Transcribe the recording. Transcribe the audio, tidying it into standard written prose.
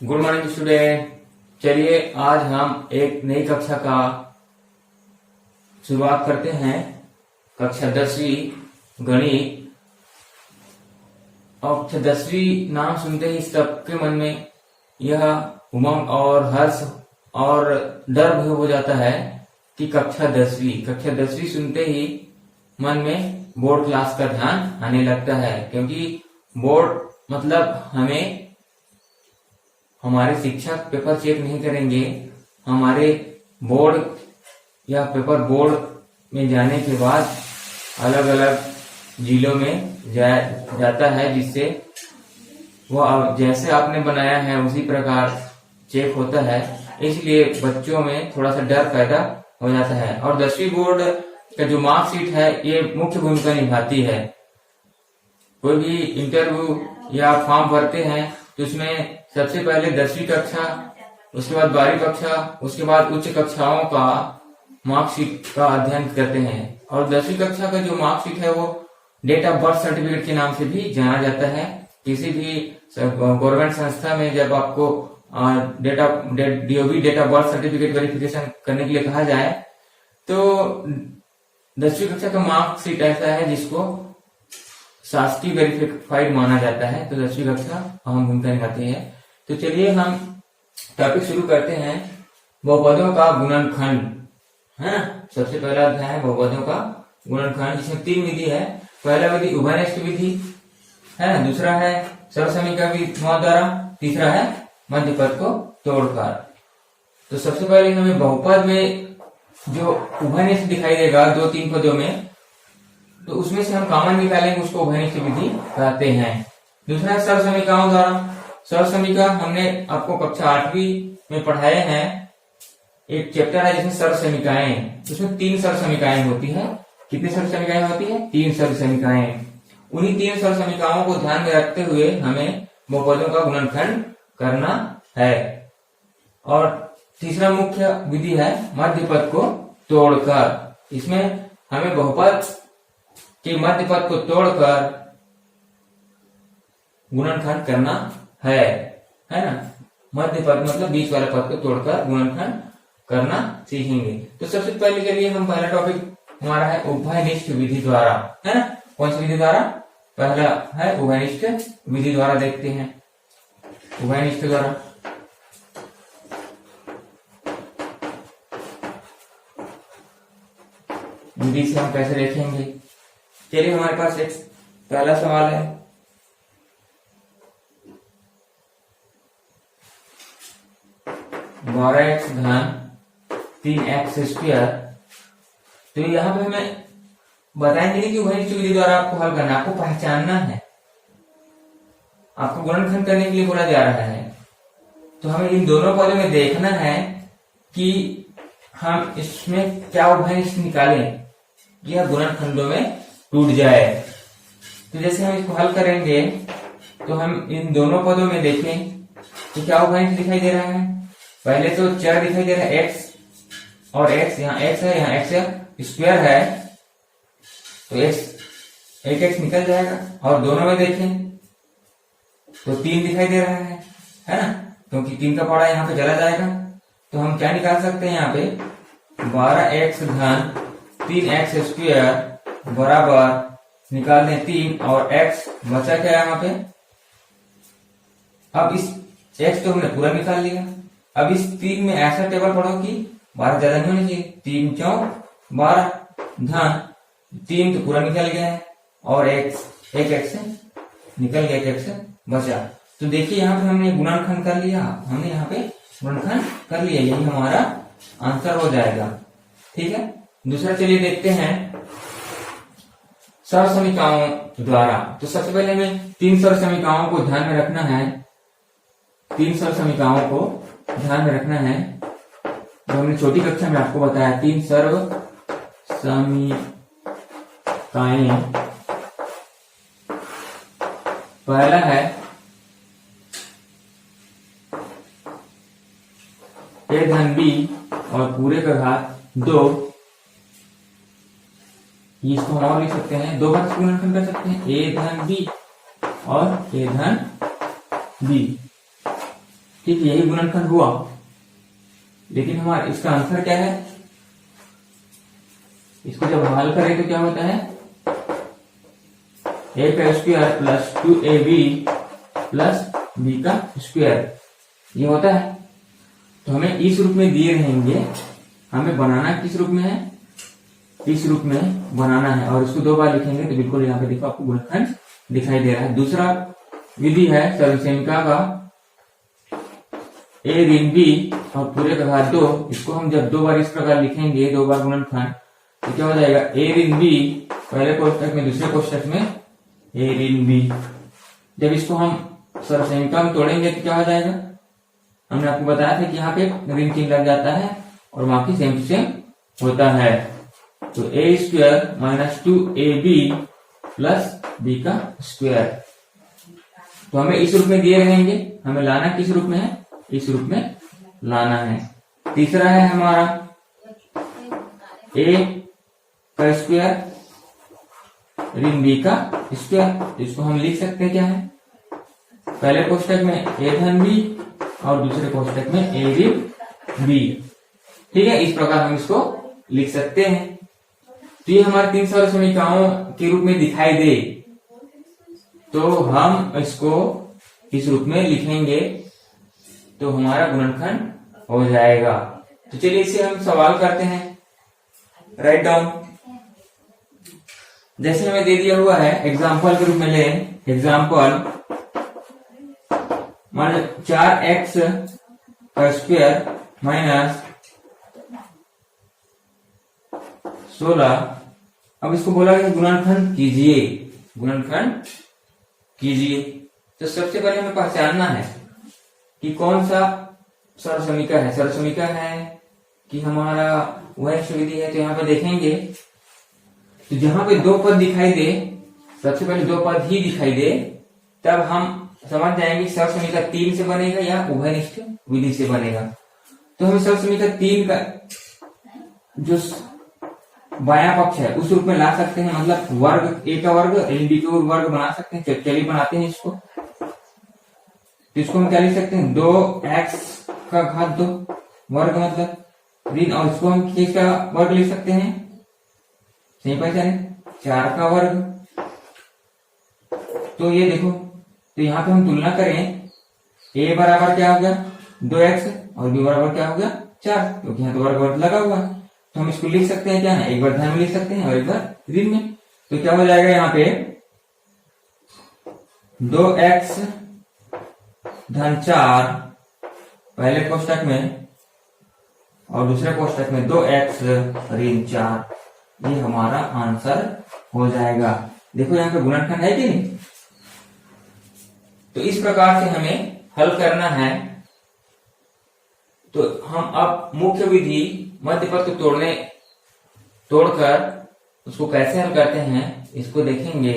Good morning student. चलिए आज हम एक नई कक्षा का शुरुआत करते हैं। कक्षा 10वीं गणित। और कक्षा 10वीं नाम सुनते ही सबके मन में यह उमंग और हर्ष और डर भी हो जाता है कि कक्षा 10वीं सुनते ही मन में बोर्ड क्लास का ध्यान आने लगता है, क्योंकि बोर्ड मतलब हमारे शिक्षक पेपर चेक नहीं करेंगे। हमारे बोर्ड या पेपर बोर्ड में जाने के बाद अलग अलग जिलों में जाता है, जिससे वह जैसे आपने बनाया है उसी प्रकार चेक होता है। इसलिए बच्चों में थोड़ा सा डर पैदा हो जाता है। और 10वीं बोर्ड का जो मार्कशीट है ये मुख्य भूमिका निभाती है। कोई भी इंटरव्यू या फॉर्म भरते हैं तो उसमें सबसे पहले 10वीं कक्षा, उसके बाद 12वीं कक्षा, उसके बाद उच्च कक्षाओं का मार्कशीट का अध्ययन करते हैं। और 10वीं कक्षा का जो मार्कशीट है वो डेट ऑफ बर्थ सर्टिफिकेट के नाम से भी जाना जाता है। किसी भी गवर्नमेंट संस्था में जब आपको DOB date of birth certificate verification करने के लिए कहा जाए तो 10वीं कक्षा का मार्कशीट ऐसा है जिसको शासकीय वेरिफाइड माना जाता है। तो 10वीं कक्षा अहम भूमिका निभाती है। तो चलिए हम टॉपिक शुरू करते हैं। बहुपदों का गुणनखंड है। सबसे पहला अध्याय है बहुपदों का गुणनखंड, जिसमें 3 विधि है। पहला विधि उभयनिष्ठ विधि है, दूसरा है सर्वसमीका विधियों द्वारा, तीसरा है मध्य पद को तोड़कर। तो सबसे पहले हमें बहुपद में जो उभयनिष्ठ दिखाई देगा 2-3 पदों में, तो उसमें से हम कॉमन निकालेंगे, उसको उभयनिष्ठ विधि कहते हैं। दूसरा है सर्वसमीकाओं द्वारा। सर्वसमीका हमने आपको कक्षा 8वीं में पढ़ाए हैं। एक चैप्टर है जिसमें सर्वसमीकाएं, उसमें 3 सर्वसमीकाएं होती है। कितनी सर्वसमीकाएं होती है? 3 सर्वसमीकाएं। उन्हीं 3 सर्वसमीकाओं को ध्यान में रखते हुए हमें बहुपदों का गुणनखंड करना है। और तीसरा मुख्य विधि है मध्य पद को तोड़कर। इसमें हमें बहुपद के मध्य पद को तोड़कर गुणनखंड करना है ना। मध्य पद मतलब बीच वाले पद को तोड़कर गुणनखंड करना सीखेंगे। तो सबसे पहले चलिए हम पहला टॉपिक हमारा है उभयनिष्ठ विधि द्वारा, है ना। कौन सी विधि द्वारा? पहला है उभयनिष्ठ विधि द्वारा। देखते हैं उभयनिष्ठ द्वारा। विधि से हम कैसे देखेंगे? चलिए हमारे पास एक पहला सवाल है। बारह एक्स धन 3x स्क्वायर। तो यहाँ पे हमें बताएंगे कि उभयनिष्ठ विधि द्वारा आपको हल करना, आपको पहचानना है, आपको गुणनखंड करने के लिए बोला जा रहा है। तो हमें इन दोनों पदों में देखना है कि हम इसमें क्या उभयनिष्ठ निकालें, यह गुणनखंडों में टूट जाए। तो जैसे हम इसको हल करेंगे तो हम इन दोनों पदों में देखें तो क्या उभयनिष्ठ दिखाई दे रहा है। पहले तो चर दिखाई दे रहा है x और x, यहाँ x है, यहाँ x स्क्वायर है, तो एक x निकल जाएगा। और दोनों में देखें तो 3 दिखाई दे रहा है ना, क्योंकि 3 का पौड़ा यहाँ पे चला जाएगा। तो हम क्या निकाल सकते हैं यहाँ पे 12x धन 3x स्क्वायर बराबर निकाल दें 3 और x बचा क्या यहाँ पे। अब इस x तो हमने पूरा निकाल लिया। अब इस 3 में ऐसा टेबल पढ़ो कि 12 ज्यादा नहीं होनी चाहिए। 3 चौक 12 धन 3 तो पूरा निकल गया है और एक x निकल गया, एक x बचा। तो देखिए यहाँ पे हमने गुणनखंड कर लिया, हमने यहाँ पे गुणनखंड कर लिया, यही हमारा आंसर हो जाएगा। ठीक है। दूसरा चलिए देखते हैं सर्वसमीकाओं द्वारा। तो सबसे पहले हमें 3 सर्वसमीकाओं को ध्यान में रखना है। 3 सर्वसमीकाओं को ध्यान में रखना है जो हमने छोटी कक्षा में आपको बताया। 3 सर्वसमीकाएं। पहला है a धन b और पूरे का घात 2। इसको हम और लिख सकते हैं, 2 बार गुणनखंड कर सकते हैं, a धन b और a धन b। ठीक है, यही गुणनखंड हुआ, लेकिन हमारा इसका आंसर क्या है? इसको जब हल करें तो क्या होता है? a का square plus 2ab plus b का स्क्वायर, ये होता है। तो हमें इस रूप में दिए रहेंगे, हमें बनाना किस रूप में है? इस रूप में बनाना है, और इसको 2 बार लिखेंगे तो बिल्कुल यहाँ पे देखो आपको गुणनखंड दिखाई दे रहा है। दूसरा विधि है सरलसेविका का a ऋण b और पूरे का घात 2। इसको हम जब 2 बार इस प्रकार लिखेंगे, 2 बार गुणनखंड, तो क्या हो जाएगा? a ऋण b पहले कोष्टक में, दूसरे कोष्टक में a ऋण b। जब इसको हम सरलसेविका में तोड़ेंगे तो क्या हो जाएगा? हमने आपको बताया था कि यहाँ पे ऋण चिन्ह लग जाता है और बाकी सेम टू सेम होता है। तो a square minus 2ab plus b का स्क्वायर, तो हमें इस रूप में दिए रहेंगे, हमें लाना किस रूप में है? इस रूप में लाना है। तीसरा है हमारा a का स्क्वायर ऋण b का स्क्वायर, तो इसको हम लिख सकते हैं क्या है? पहले कोष्टक में a धन b और दूसरे कोष्टक में a ऋण b। ठीक है, इस प्रकार हम इसको लिख सकते हैं। तो ये हमारे 3 सरल समीकरणों के रूप में दिखाई दे तो हम इसको इस रूप में लिखेंगे तो हमारा गुणनखंड हो जाएगा। तो चलिए इसे हम सवाल करते हैं, राइट डाउन। जैसे हमें दे दिया हुआ है, एग्जाम्पल के रूप में लें, एग्जाम्पल मान 4x का स्क्वायर माइनस 16। अब इसको बोला कि गुणनखंड कीजिए, गुणनखंड कीजिए। तो सबसे पहले हमें पहचानना है कि कौन सा सरल समीकरण है। सरल समीकरण है कि हमारा वह विधि है। तो यहाँ पे देखेंगे तो जहां पे 2 पद दिखाई दे, सबसे पहले 2 पद ही दिखाई दे, तब हम समझ जाएंगे सरल समीकरण 3 से बनेगा या उभयनिष्ठ विधि से बनेगा। तो हम सरल समीकरण 3 का जो बायां पक्ष है उस रूप में ला सकते हैं, मतलब वर्ग a का वर्ग ऋण b का वर्ग बना सकते हैं। चलिए बनाते हैं इसको। तो इसको हम क्या लिख सकते हैं? 2x का घात 2 वर्ग मतलब ऋण, और इसको हम किस का वर्ग लिख सकते हैं? सही पहचाने, 4 का वर्ग। तो ये देखो, तो यहाँ पे हम तुलना करें, a बराबर क्या हो गया? 2x और b बराबर क्या हो गया? 4, क्योंकि यहाँ तो वर्ग वर्ग लगा हुआ है। तो हम इसको लिख सकते हैं क्या है? एक बार धन में लिख सकते हैं और एक बार ऋण में। तो क्या हो जाएगा यहाँ पे? 2x धन 4 पहले कोष्टक में और दूसरे कोष्टक में 2x ऋण 4, ये हमारा आंसर हो जाएगा। देखो यहाँ पे गुणनखंड है कि नहीं? तो इस प्रकार से हमें हल करना है। तो हम अब मुख्य विधि मध्य पद को तोड़कर उसको कैसे हल करते हैं इसको देखेंगे।